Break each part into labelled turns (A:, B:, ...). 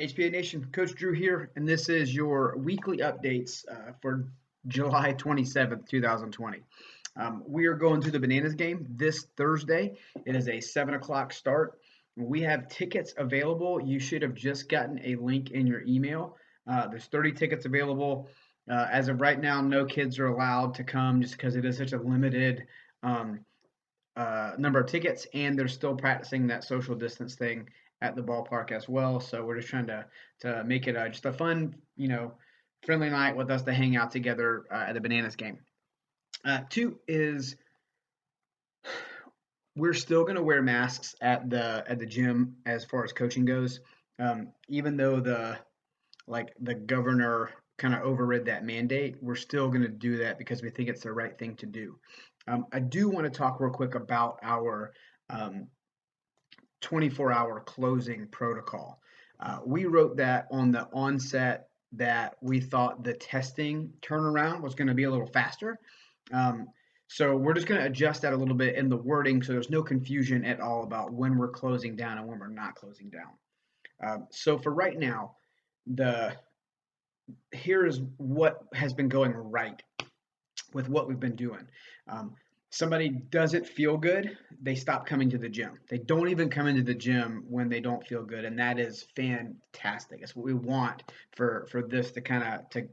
A: HPA Nation, Coach Drew here, and this is your weekly updates for July 27th, 2020. We are going to the Bananas game this Thursday. It is a 7 o'clock start. We have tickets available. You should have just gotten a link in your email. There's 30 tickets available. As of right now, no kids are allowed to come just because it is such a limited um, number of tickets, and they're still practicing that social distance thing at the ballpark as well. So we're just trying to make it just a fun, friendly night with us to hang out together at the Bananas game. Two is we're still going to wear masks at the gym as far as coaching goes, even though the governor kind of overrid that mandate. We're still going to do that because we think it's the right thing to do. I do want to talk real quick about our um, 24-hour closing protocol. We wrote that on the onset that we thought the testing turnaround was going to be a little faster. Um, so we're just going to adjust that a little bit in the wording so there's no confusion at all about when we're closing down and when we're not closing down. So for right now, the here's what has been going right with what we've been doing. Um, Somebody doesn't feel good, they stop coming to the gym. They don't even come into the gym when they don't feel good, and that is fantastic. It's what we want for this to kind of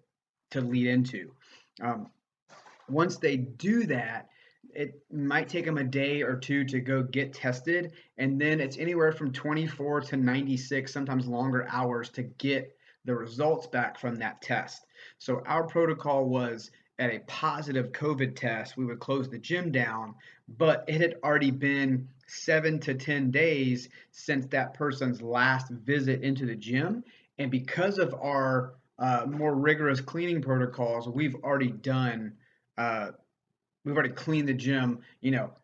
A: to lead into. Um, Once they do that, it might take them a day or two to go get tested, and then it's anywhere from 24 to 96, sometimes longer hours to get the results back from that test. So our protocol was at a positive COVID test, we would close the gym down, but it had already been 7 to 10 days since that person's last visit into the gym. And because of our more rigorous cleaning protocols, uh, we've already cleaned the gym,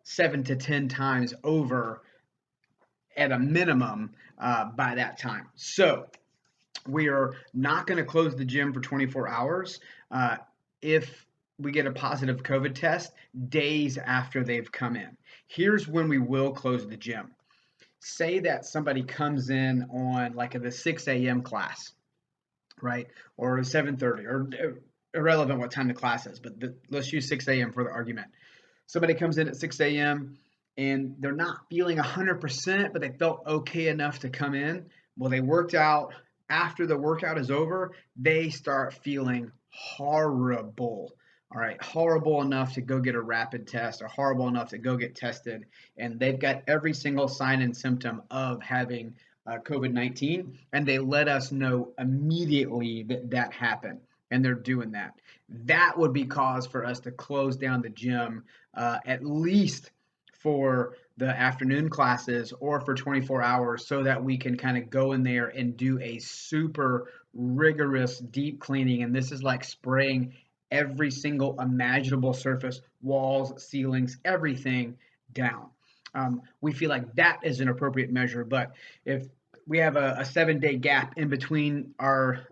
A: 7 to 10 times over at a minimum by that time. So we are not going to close the gym for 24 hours if we get a positive COVID test days after they've come in. Here's when we will close the gym. Say that somebody comes in on like the 6 a.m. class, right? Or 7:30, or irrelevant what time the class is, but let's use 6 a.m. for the argument. Somebody comes in at 6 a.m. and they're not feeling 100%, but they felt okay enough to come in. Well, they worked out. After the workout is over, they start feeling horrible. All right, horrible enough to go get a rapid test, or horrible enough to go get tested. And they've got every single sign and symptom of having COVID-19. And they let us know immediately that that happened. And they're doing that. That would be cause for us to close down the gym at least for the afternoon classes or for 24 hours so that we can kind of go in there and do a super rigorous deep cleaning. And this is like spraying every single imaginable surface, walls, ceilings, everything down. We feel like that is an appropriate measure, but if we have a 7 day gap in between our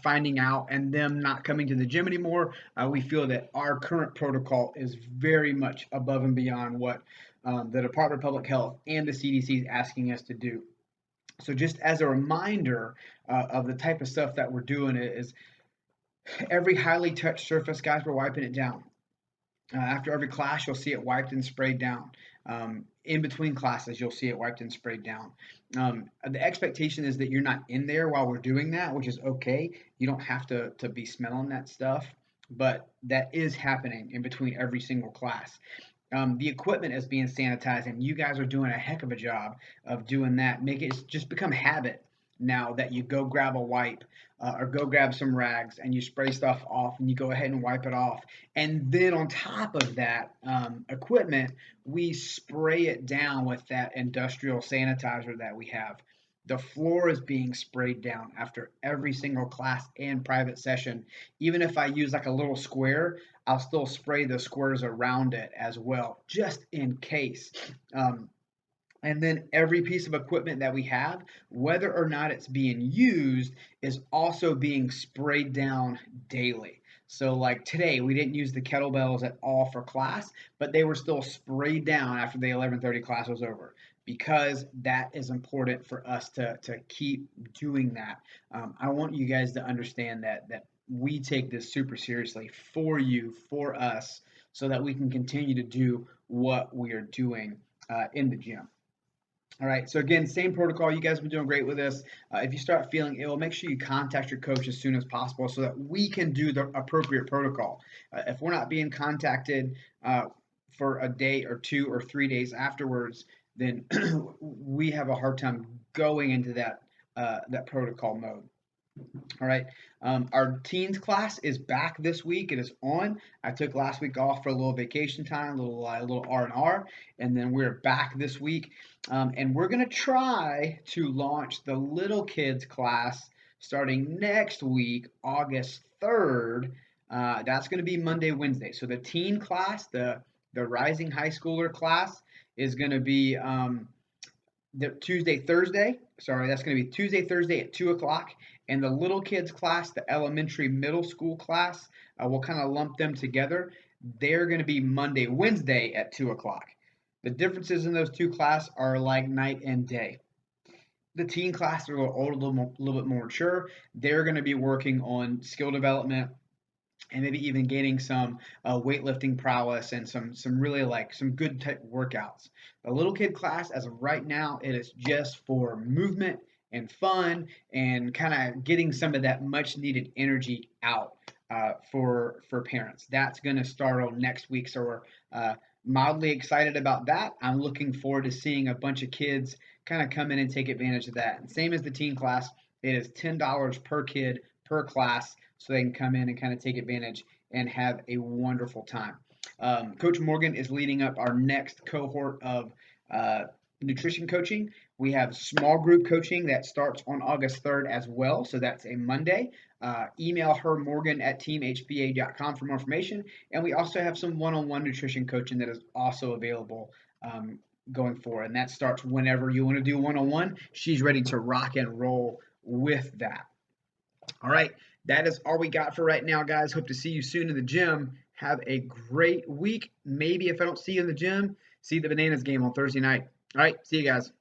A: finding out and them not coming to the gym anymore, we feel that our current protocol is very much above and beyond what the Department of Public Health and the CDC is asking us to do. So just as a reminder of the type of stuff that we're doing is every highly touched surface, guys, we're wiping it down. After every class, you'll see it wiped and sprayed down. In between classes, you'll see it wiped and sprayed down. The expectation is that you're not in there while we're doing that, which is okay. You don't have to be smelling that stuff, but that is happening in between every single class. The equipment is being sanitized, and you guys are doing a heck of a job of doing that. Make it just become habit now that you go grab a wipe or go grab some rags and you spray stuff off and you go ahead and wipe it off. And then on top of that equipment, we spray it down with that industrial sanitizer that we have. The floor is being sprayed down after every single class and private session. Even if I use like a little square, I'll still spray the squares around it as well, just in case. Um, and then every piece of equipment that we have, whether or not it's being used, is also being sprayed down daily. So like today, we didn't use the kettlebells at all for class, but they were still sprayed down after the 11:30 class was over because that is important for us to keep doing that. I want you guys to understand that we take this super seriously for you, for us, so that we can continue to do what we are doing in the gym. All right. So again, same protocol. You guys have been doing great with this. If you start feeling ill, make sure you contact your coach as soon as possible so that we can do the appropriate protocol. If we're not being contacted for a day or 2 or 3 days afterwards, then we have a hard time going into that protocol mode. All right. Our teens class is back this week. It is on. I took last week off for a little vacation time, a little R&R, and then we're back this week. And we're gonna try to launch the little kids class starting next week, August 3rd. That's gonna be Monday, Wednesday. So the teen class, the rising high schooler class, is gonna be the Tuesday, Thursday. Sorry, that's going to be Tuesday, Thursday at 2 o'clock. And the little kids class, the elementary, middle school class, we'll kind of lump them together. They're going to be Monday, Wednesday at 2 o'clock. The differences in those two classes are like night and day. The teen class are a little older, a little bit more mature. They're going to be working on skill development and maybe even gaining some weightlifting prowess and some really like some good type workouts. The little kid class, as of right now, it is just for movement and fun and kind of getting some of that much needed energy out for parents. That's going to start on next week, so we're mildly excited about that. I'm looking forward to seeing a bunch of kids kind of come in and take advantage of that. And same as the teen class, it is $10 per kid per class so they can come in and kind of take advantage and have a wonderful time. Coach Morgan is leading up our next cohort of nutrition coaching. We have small group coaching that starts on August 3rd as well. So that's a Monday. Email her Morgan at teamhba.com for more information. And we also have some one-on-one nutrition coaching that is also available going forward. And that starts whenever you want to do one-on-one. She's ready to rock and roll with that. All right. That is all we got for right now, guys. Hope to see you soon in the gym. Have a great week. Maybe if I don't see you in the gym, see the Bananas game on Thursday night. All right. See you guys.